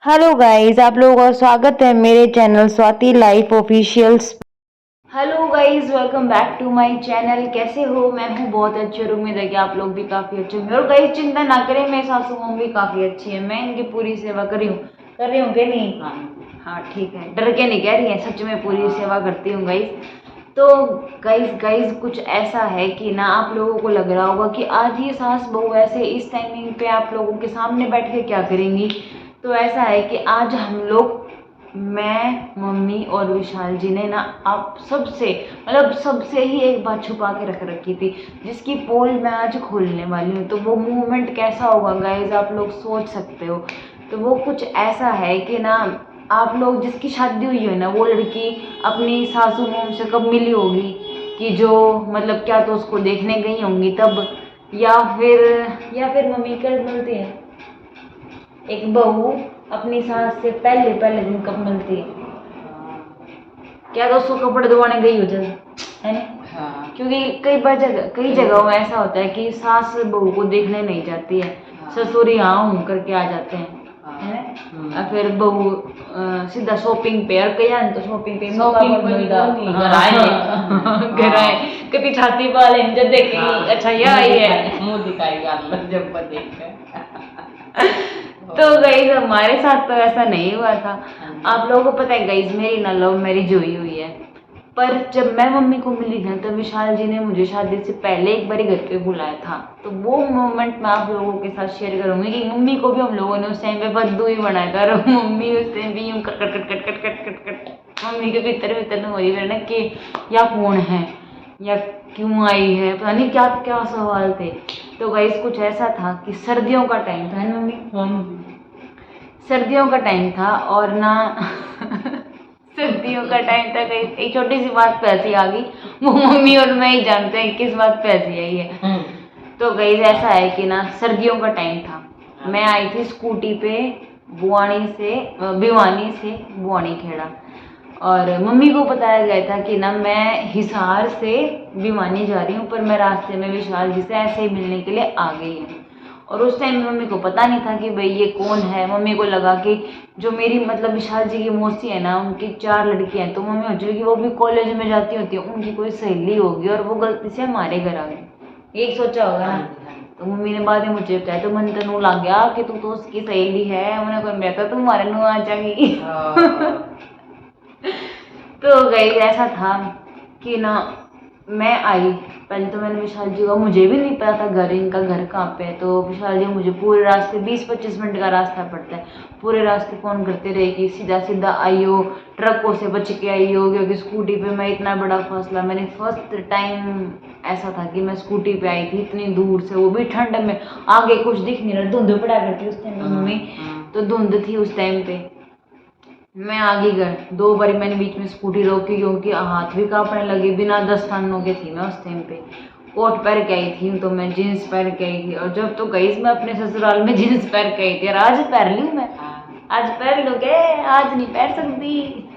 Hello guys, आप लोगों का स्वागत है मेरे channel Swati life officials. Hello guys, welcome back to my channel. कैसे हो? मैं हूँ बहुत अच्छी और उम्मीद है कि आप लोग भी काफ़ी अच्छे होंगे। और गाइस चिंता ना करें, मेरी सासू माँ भी काफ़ी अच्छी है। मैं इनकी पूरी सेवा कर रही हूँ कि नहीं? हाँ ठीक है, डर के नहीं कह रही है, सच में पूरी सेवा करती हूँ गाइस। तो गाइस कुछ ऐसा है कि ना आप लोगों को लग रहा होगा कि आज ये सास बहू ऐसे इस टाइमिंग पे आप लोगों के सामने बैठ के क्या करेंगी। तो ऐसा है कि आज हम लोग, मैं, मम्मी और विशाल जी ने ना आप सबसे ही एक बात छुपा के रख रखी थी, जिसकी पोल मैं आज खोलने वाली हूँ। तो वो मूवमेंट कैसा होगा गाइस, आप लोग सोच सकते हो। तो वो कुछ ऐसा है कि ना आप लोग जिसकी शादी हुई है ना, वो लड़की अपनी सासू मोम से कब मिली होगी कि जो मतलब क्या तो उसको देखने गई होंगी तब, या फिर मम्मी कब मिलती है एक बहू अपनी सास से पहले पहले दिन कब मिलती है? क्या तो उसको कपड़े धोने गई हो जाए, है ना? हाँ। क्योंकि कई जगहों में ऐसा होता है कि सास बहू को देखने नहीं जाती है। हाँ। ससुर यहाँ हूँ करके आ जाते हैं। हाँ। है ना? और फिर बहू सीधा शॉपिंग पे, और कई तो शॉपिंग पे घर आए कभी छाती पा ले जब देखेंगे। अच्छा ये आई है, मुंह दिखाई जब देख तो गाइस हमारे साथ तो ऐसा नहीं हुआ था। आप लोगों को पता है गाइस, मेरी ना लव मैरिज हुई है। पर जब मैं मम्मी को मिली ना, तो विशाल जी ने मुझे शादी से पहले एक बार घर पे बुलाया था। तो वो मोमेंट मैं आप लोगों के साथ शेयर करूंगी कि मम्मी को भी हम लोगों ने उस टाइम पे बद्दू ही बनाया था। और मम्मी उस टाइम भी यूं cut cut cut cut cut cut cut cut mummy के भीतर में हो रही ना कि या कौन है या क्यों आई है, पता नहीं क्या क्या सवाल थे। तो गाइस कुछ ऐसा था कि सर्दियों का टाइम था ना मम्मी, सर्दियों का टाइम था और ना सर्दियों का टाइम था। एक छोटी सी बात पे हंसी आ गई, वो मम्मी और मैं ही जानते हैं किस बात पे हंसी आई है। तो गाइस ऐसा है कि ना सर्दियों का टाइम था, मैं आई थी स्कूटी पे भिवानी से बुआनी खेड़ा, और मम्मी को बताया गया था कि ना मैं हिसार से भिवानी जा रही हूँ, पर मैं रास्ते में विशाल जी से ऐसे ही मिलने के लिए आ गई हूँ। और उस टाइम मम्मी को पता नहीं था कि भाई ये कौन है। मम्मी को लगा कि जो मेरी मतलब विशाल जी की मौसी है ना, उनकी 4 लड़कियां हैं, तो मम्मी सोच रही कि वो भी कॉलेज में जाती होती है, उनकी कोई सहेली होगी और वो गलती से हमारे घर आ गई, एक सोचा होगा ना। तो मम्मी ने बाद में मुझे बताया, तो मन तनु लग गया कि तू तो उसकी सहेली है। उन्हें कोई कहता तुम्हारे नु आ जाएगी। तो गई ऐसा था कि ना मैं आई, पहले तो मैंने विशाल जी को, मुझे भी नहीं पता था इनका घर कहाँ पे है। तो विशाल जी मुझे पूरे रास्ते 20-25 मिनट का रास्ता पड़ता है, पूरे रास्ते फ़ोन करते रहे कि सीधा सीधा आई हो, ट्रकों से बच के आई हो, क्योंकि स्कूटी पे मैं इतना बड़ा फासला, मैंने फर्स्ट टाइम ऐसा था कि मैं स्कूटी पे आई थी इतनी दूर से, वो भी ठंड में, आगे कुछ दिख नहीं रहा, धुंध पड़ा करती उस टाइम पे मम्मी, तो धुंध थी उस टाइम पे। मैं आगे गई 2 बारी, मैंने बीच में स्कूटी रोकी क्योंकि हाथ भी कांपने लगे, बिना दस्तानों के थी मैं उस टाइम पे। कोट पहन के आई थी, तो मैं जीन्स पहन के आई थी, और जब तो गई मैं अपने ससुराल में जीन्स पहन के आई थी, और आज पहन ली मैं, आज पहन लो के, आज नहीं पहन सकती।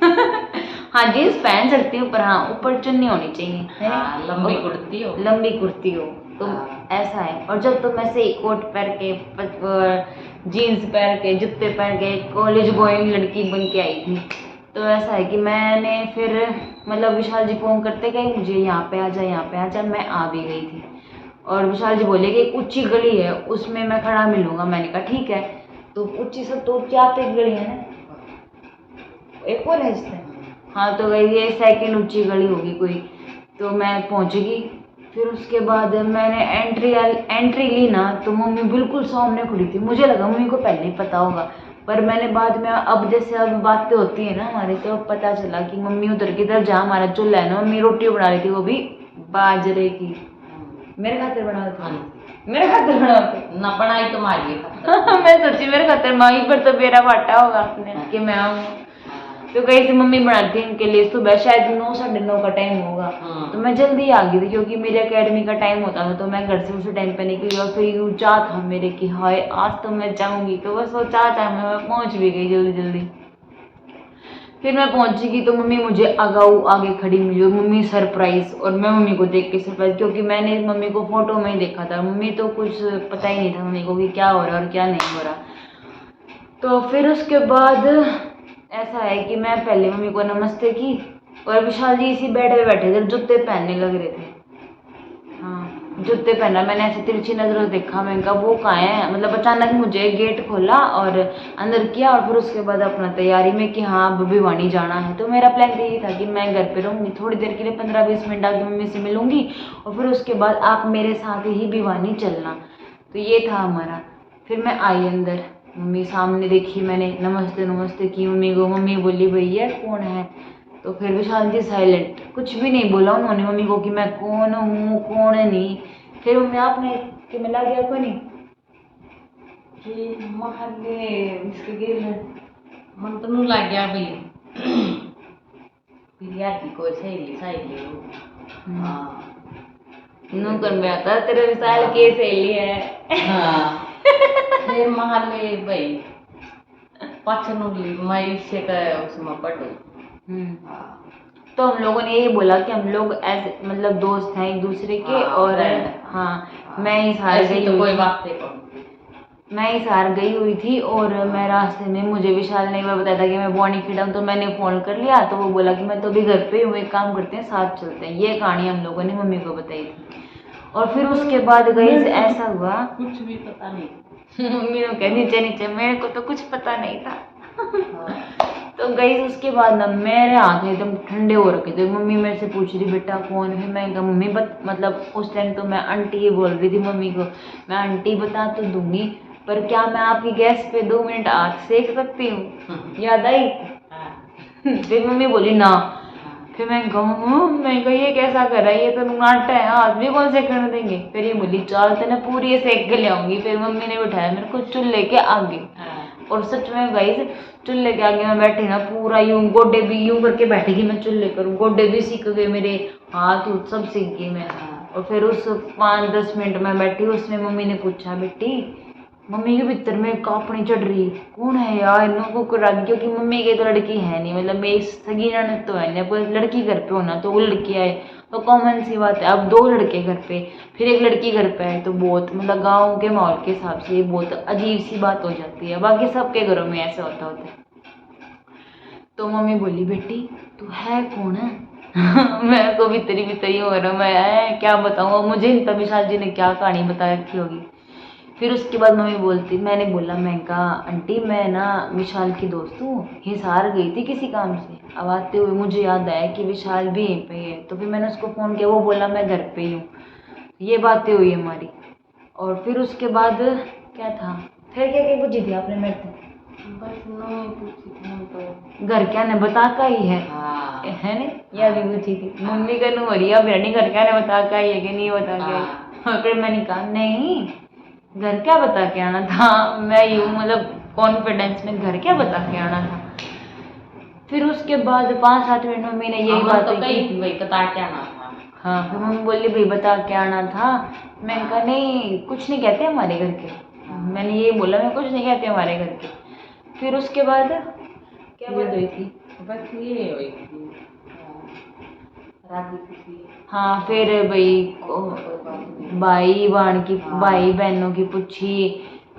हाँ जीन्स पहन सकती हूँ, पर हाँ ऊपर चुन्नी होनी चाहिए, है ना? लंबी कुर्ती हो तो ऐसा है। और जब तो मैं से कोट पहन के जीन्स पहन के जूते पहन के कॉलेज गोइंग लड़की बन के आई थी। तो ऐसा है कि मैंने फिर मतलब विशाल जी फोन करते गए मुझे, यहाँ पे आ जा, यहाँ पे आ जा, मैं आ भी गई थी। और विशाल जी बोले कि एक ऊंची गली है उसमें मैं खड़ा मिलूंगा। मैंने कहा ठीक है। तो ऊंची सब तो ऊंची आते एक गली है ना, एक और है इसमें। हाँ तो गई ये सेकंड ऊंची गली होगी कोई। तो मैं पहुंचगी, फिर उसके बाद मैंने एंट्री ली ना, तो मम्मी बिल्कुल सामने खड़ी थी। मुझे लगा मम्मी को पहले ही पता होगा, पर मैंने बाद में, अब जैसे अब बातें होती है ना हमारी, तो पता चला कि मम्मी उधर की तरफ जहाँ हमारा चूल्हा है ना, मम्मी रोटी बना रही थी, वो भी बाजरे की, मेरे खातिर बना थी, मेरे खातिर बना थी ना, बनाई तुम्हारी। मैं सोची मेरे खातिर माई पर तो मेरा बाटा होगा आपने कि मैं आऊँ। तो कहीं से मम्मी बनाती है इनके लिए, सुबह शायद 9-9:30 का टाइम होगा। तो मैं जल्दी आ गई थी क्योंकि मेरे अकेडमी का टाइम होता था, तो मैं घर से उसी टाइम पे निकली। और फिर यूँ चाह था मेरे कि हाय आज तो मैं जाऊँगी, तो बस वो चाह मैं पहुँच भी गई जल्दी जल्दी। फिर मैं पहुंचीगी तो मम्मी मुझे आगे खड़ी मिली, और मम्मी सरप्राइज, और मैं मम्मी को देख के सरप्राइज, क्योंकि मैंने मम्मी को फोटो में ही देखा था। मम्मी तो कुछ पता ही नहीं था मम्मी को कि क्या हो रहा है और क्या नहीं हो रहा। तो फिर उसके बाद ऐसा है कि मैं पहले मम्मी को नमस्ते की और विशाल जी इसी बेड पे बैठे थे, जूते पहनने लग रहे थे। हाँ, जूते पहना। मैंने ऐसे तिरछी नजरों से देखा, मैंने कहा वो कहाँ है, मतलब अचानक मुझे गेट खोला और अंदर किया और फिर उसके बाद अपना तैयारी में कि हाँ अब भिवानी जाना है। तो मेरा प्लान तो यही था कि मैं घर पे रहूँगी थोड़ी देर के लिए, 15-20 मिनट आके मम्मी से मिलूंगी और फिर उसके बाद आप मेरे साथ ही भिवानी चलना। तो ये था हमारा। फिर मैं आई अंदर, मम्मी सामने देखी, मैंने नमस्ते नमस्ते की मम्मी को। मम्मी बोली भैया कौन है? तो फिर विशाल जी साइलेंट, कुछ भी नहीं बोला उन्होंने मम्मी को कि मैं कौन हूँ कौन नहीं। फिर मम्मी आपने कि मिला गया को नहीं कि महले इसके गिर मन तो नहीं लग गया भाई प्रिया की कोई सहेली सहेली हो। हाँ नू कर में आता तेरे विशाल की सहेली है। हाँ फिर महले भाई पचनुली मैं इससे का उसमें पटू। तो हम लोगों ने यही बोला कि हम लोग ऐसे मतलब दोस्त हैं एक दूसरे के। हाँ, और friend। हाँ मैं इस हार गई तो हुई कोई थी। बात नहीं मैं इस हार गई हुई थी और मैं रास्ते में, मुझे विशाल ने एक बार बताया था कि मैं बॉनी खिड़ा हूँ, तो मैंने फ़ोन कर लिया। तो वो बोला कि मैं तो अभी घर पे हूँ, एक काम करते हैं साथ चलते हैं। ये कहानी हम लोगों ने मम्मी को बताई थी। और फिर उसके बाद गई ऐसा हुआ कुछ भी पता नहीं। मम्मी ने कहा नीचे नीचे, मेरे को तो कुछ पता नहीं था। तो गई उसके बाद ना मेरे हाथ एकदम ठंडे हो रखे थे। मम्मी मेरे से पूछ रही बेटा कौन है? मैं कहा मम्मी मतलब उस टाइम तो मैं आंटी ही बोल रही थी मम्मी को। मैं आंटी बता तो दूंगी, पर क्या मैं आपकी गैस पे 2 मिनट हाथ सेक सकती हूँ? याद आई? फिर मम्मी बोली ना। फिर मैं कहूँ मैं कहा ये कैसा कर रहा है, ये तो नाटा है, हाथ भी कौन से करने देंगे? फिर ये बोली चाल तो ना पूरी ये सेक के ले आऊंगी। फिर मम्मी ने बिठाया मेरे को चूल्हे के आगे। और सच में गाइस चूल्हे के आगे मैं बैठी ना, पूरा यूं गोडे भी यूं करके बैठी कि मैं चूल्हे करूँ। गोडे भी सीख गए मेरे, हाथ उथ सब सीख गई मैं। और फिर उस 5-10 मिनट में बैठी, उसमें मम्मी ने पूछा बेटी मम्मी के भीतर में कापनी चढ़ रही कौन है यार? इन लोगों को रख, क्योंकि मम्मी की तो लड़की है नहीं, मतलब मेरी सगी ननद तो है नहीं। कोई लड़की घर पे होना तो वो लड़की आए तो कॉमन सी बात है। अब 2 लड़के घर पे, फिर एक लड़की घर पे है, तो बहुत मतलब गाँव के माहौल के हिसाब से बहुत अजीब सी बात हो जाती है। बाकी सबके घरों में ऐसा होता है। तो मम्मी बोली बेटी तू है कौन है? मैं को भीतरी हो रहा, मैं क्या बताऊँ मुझे विशाल जी ने क्या कहानी बता रखी होगी। फिर उसके बाद मम्मी बोलती, मैंने बोला मैं कहा आंटी मैं ना विशाल की दोस्त हूँ, हिसार गई थी किसी काम से। अब आते हुए मुझे याद आया कि विशाल भी यहीं पे है, तो फिर मैंने उसको फ़ोन किया, वो बोला मैं घर पे ही हूँ। ये बातें हुई हमारी। और फिर उसके बाद क्या था, फिर क्या क्या पूछी थी आपने मेरे से? बस नहीं पूछी थी तो घर क्या ने बता का ही है? हाँ है ना, यह भी पूछी थी मम्मी का नू हो रही है बिरयानी, घर क्या ने बता का ही है कि नहीं बता के आई? और फिर मैंने कहा नहीं घर क्या बता के आना था, मैं यूँ मतलब कॉन्फिडेंस में घर क्या बता के आना था। फिर उसके बाद 5-7 मिनट मम्मी ने यही बात तो की कही भाई बता के आना था। हाँ, फिर मम्मी बोली भाई बता के आना था। मैंने कहा नहीं कुछ नहीं कहते हमारे घर के, मैंने ये बोला मैं कुछ नहीं कहते हमारे घर के। फिर उसके बाद क्या बात हुई थी? बस ये हुई थी राजी खुशी। हाँ फिर भाई बहन की, भाई बहनों की पूछी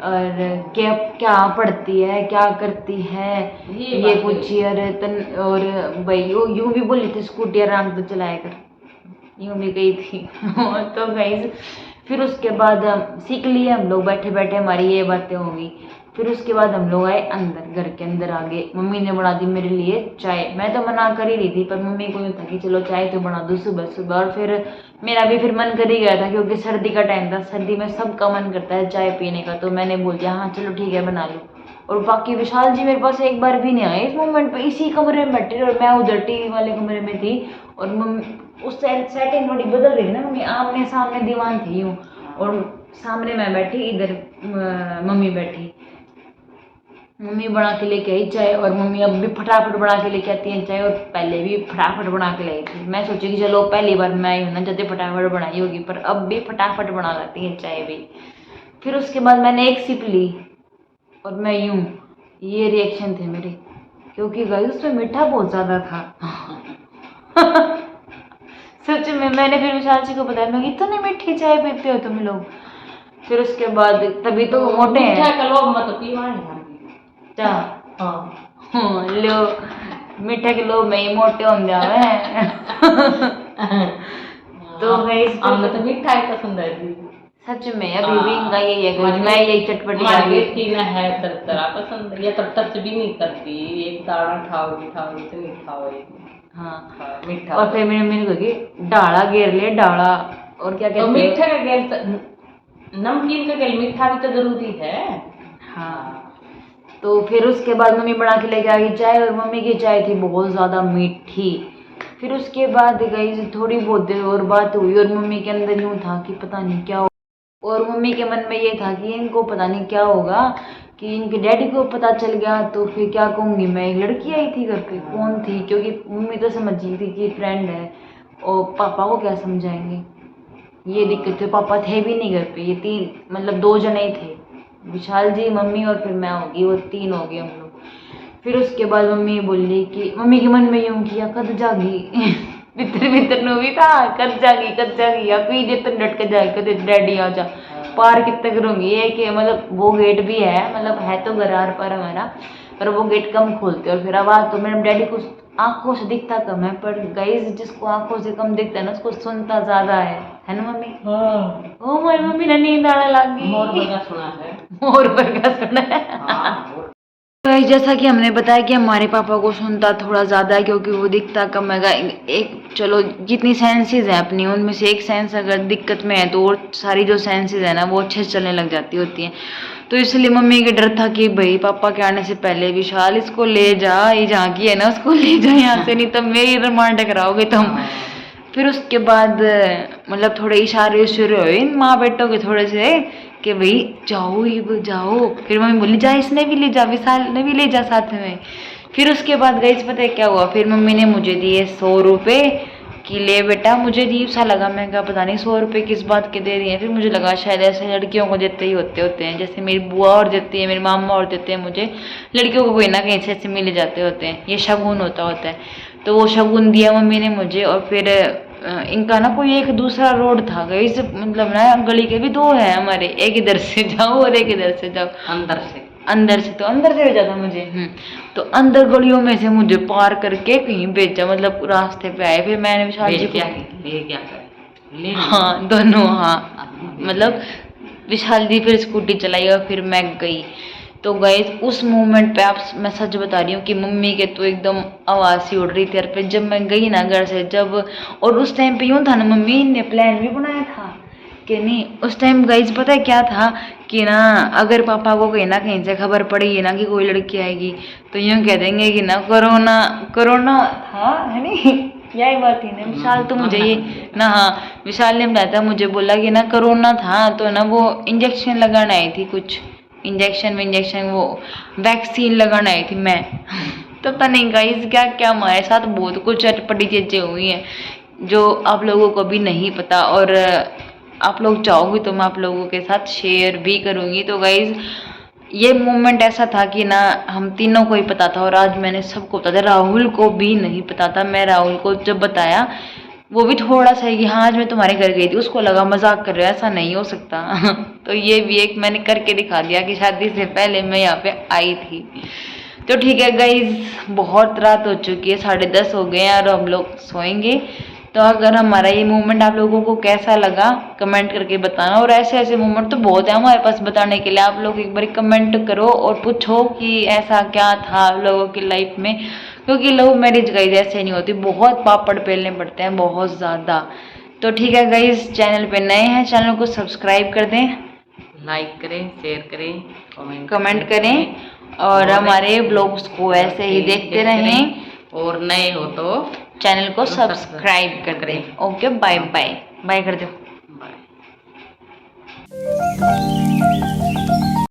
और क्या क्या पढ़ती है क्या करती है ये पूछी। और भाई यूं भी बोली थी स्कूटी आराम से चलाया कर, यूं भी गई थी। तो गई फिर उसके बाद सीख लिए हम लोग, बैठे बैठे हमारी ये बातें होंगी। फिर उसके बाद हम लोग आए अंदर, घर के अंदर आ गए। मम्मी ने बना दी मेरे लिए चाय, मैं तो मना कर ही रही थी पर मम्मी को यूँ था कि चलो चाय तो बना दो सुबह सुबह। और फिर मेरा भी फिर मन कर ही गया था क्योंकि सर्दी का टाइम था, सर्दी में सबका मन करता है चाय पीने का। तो मैंने बोल दिया हाँ चलो ठीक है बना लो। और बाकी विशाल जी मेरे पास एक बार भी नहीं आए इस मोमेंट पे, इसी कमरे में बैठे और मैं उधर टीवी वाले कमरे में थी। और मम्मी उस सेटिंग थोड़ी बदल रही थी ना, मम्मी आमने सामने दीवान थी यूँ और सामने मैं बैठी, इधर मम्मी बैठी। मम्मी बना के लेके आई चाय और मम्मी अब भी फटाफट बना के लेके आती है चाय, और पहले भी फटाफट बना के लाई थी। मैं सोची कि चलो पहली बार मैं आई हूँ ना जब फटाफट बनाई होगी, पर अब भी फटाफट बना लाती है चाय भी। फिर उसके बाद मैंने एक सिप ली और मैं यूं, ये रिएक्शन थे मेरे, क्योंकि गाइस उसमें मीठा बहुत ज़्यादा था। सच में मैंने फिर विशाल जी को बताया, मैं इतनी मीठी चाय पीते हो तुम लोग? फिर उसके बाद तभी तो वो मोटे हैं। मीठा का लोग मत पीवा नहीं। चा हाँ लो मीठे के लो मैं ही मोटे होंगे हमें तो भाई हमें तो मिठाई पसंद है जी। सच में अभी भी इनका यही है कि हमारी मैं यही चटपटी हमारी खाती बेटी ना है तरतरा पसंद है, ये तो टच भी नहीं करती, एक दाना खाओगी खाओगी तो नहीं खाओगी। हाँ मीठा और फिर मेरी मम्मी ने कही डाला घेर ले डाला और क्या तो कहते मीठे हैं का गेल नमकीन का गेल मीठा भी तो जरूरी है। हाँ तो फिर उसके बाद मम्मी बना के लेके आ गई चाय और मम्मी की चाय थी बहुत ज़्यादा मीठी। फिर उसके बाद गई थोड़ी बहुत देर और बात हुई और मम्मी के अंदर यूँ था कि पता नहीं क्या हो, और मम्मी के मन में ये था कि इनको पता नहीं क्या होगा कि इनके डैडी को पता चल गया तो फिर क्या कहूँगी मैं, एक लड़की आई थी घर पे कौन थी, क्योंकि मम्मी तो समझ गई थी कि फ्रेंड है और पापा को क्या समझाएंगे, ये दिक्कत है। पापा थे भी नहीं घर पे, ये तीन मतलब 2 जने ही थे, विशाल जी मम्मी और फिर मैं होगी, वो 3 हो गए हम लोग। फिर उसके बाद मम्मी बोली कि मम्मी के मन में यूँ किया कद जागी भीतर भीतर नो भी था कद जागी या कोई देर तक डट के जाए कद डैडी आ जा पार कितने करूँगी ये कि मतलब वो गेट भी है, मतलब है तो घर आर पर हमारा, पर वो गेट कम खोलते और फिर आवाज़ तो मेरे डैडी को आंखों से दिखता कम है, पर गाइस जिसको आंखों से कम दिखता है ना उसको सुनता ज़्यादा है ना मम्मी। हाँ ओ मेरी मम्मी ने नींद आने लग गई। मोर बगा सुना है। मोर बरका सुना है। हाँ तो भाई जैसा कि हमने बताया कि हमारे पापा को सुनता थोड़ा ज़्यादा है क्योंकि वो दिखता कम है। एक चलो जितनी सेंसेस हैं अपनी उनमें से एक सेंस अगर दिक्कत में है तो और सारी जो सेंसेस है ना वो अच्छे से चलने लग जाती होती हैं। तो इसलिए मम्मी के डर था कि भाई पापा के आने से पहले विशाल इसको ले जा, ये जहाँ की है ना उसको ले जा यहाँ से, नहीं तो मेरी रिमांड कराओगे तुम। फिर उसके बाद मतलब थोड़े इशारे शुरू हुए माँ बेटों के थोड़े से कि भाई जाओ ये जाओ। फिर मम्मी बोली जा इसने भी ले जा, विशाल ने भी ले जा साथ में। फिर उसके बाद गई पता है क्या हुआ, फिर मम्मी ने मुझे दिए 100 रुपये कि ले बेटा। मुझे अजीब सा लगा, मैं कहा पता नहीं 100 रुपये किस बात के दे रही हैं। फिर मुझे लगा शायद ऐसे लड़कियों को देते ही होते हैं, जैसे मेरी बुआ और देती है, मेरी मामा और देते हैं, मुझे लड़कियों को कोई ना कहीं से ऐसे मिले जाते होते हैं, ये शगुन होता है। तो वो शगुन दिया मम्मी ने मुझे। और फिर इनका ना कोई एक दूसरा रोड था गई से, मतलब ना गली के भी 2 है हमारे, एक इधर से जाओ और एक इधर से जाओ, अंदर से तो अंदर से भेजा था मुझे। तो अंदर गलियों में से मुझे पार करके कहीं भेजा, मतलब रास्ते पे आए। फिर मैंने विशाल जी को ले हाँ दोनों हाँ मतलब विशाल जी फिर स्कूटी चलाई और फिर मैं गई। तो गए उस मोमेंट पे आप मैं सच बता रही हूँ कि मम्मी के तो एकदम आवाज़ सी उड़ रही थी पे जब मैं गई ना घर से जब। और उस टाइम पे यूँ था ना मम्मी ने प्लान भी बनाया था कि नहीं, उस टाइम गाइज पता है क्या था कि ना अगर पापा को कहीं ना कहीं से खबर पड़ी ना कि कोई लड़की आएगी तो यूँ कह देंगे कि ना कोरोना था है नहीं यही बात थी ना। विशाल तो मुझे ये ना हाँ विशाल ने बताया था, मुझे बोला कि ना कोरोना था तो ना वो इंजेक्शन लगाने आई थी, कुछ इंजेक्शन वो वैक्सीन लगाने आई थी मैं तो पता नहीं गाइस क्या क्या हमारे साथ बहुत कुछ चटपटी चीज़ें हुई हैं जो आप लोगों को भी नहीं पता, और आप लोग चाहोगे तो मैं आप लोगों के साथ शेयर भी करूँगी। तो गाइस ये मोमेंट ऐसा था कि ना हम तीनों को ही पता था और आज मैंने सबको पता था, राहुल को भी नहीं पता था। मैं राहुल को जब बताया वो भी थोड़ा सा कि हाँ आज मैं तुम्हारे घर गई थी, उसको लगा मजाक कर रहे हो, ऐसा नहीं हो सकता तो ये भी एक मैंने करके दिखा दिया कि शादी से पहले मैं यहाँ पे आई थी। तो ठीक है गाइज बहुत रात हो चुकी है, 10:30 हो गए हैं और हम लोग सोएंगे। तो अगर हमारा ये मोमेंट आप लोगों को कैसा लगा कमेंट करके बताना, और ऐसे ऐसे मोमेंट तो बहुत है हमारे पास बताने के लिए। आप लोग एक बार कमेंट करो और पूछो कि ऐसा क्या था आप लोगों की लाइफ में, क्योंकि लव मैरिज गाइज ऐसे नहीं होती, बहुत पापड़ बेलने पड़ते हैं बहुत ज़्यादा। तो ठीक है गाइज चैनल पे नए हैं चैनल को सब्सक्राइब कर दें, लाइक करें, शेयर करें, कमेंट करें और हमारे ब्लॉग्स को ऐसे ही देखते रहें, और नए हो तो चैनल को सब्सक्राइब कर दें। ओके बाय बाय बाय कर दो। बाय।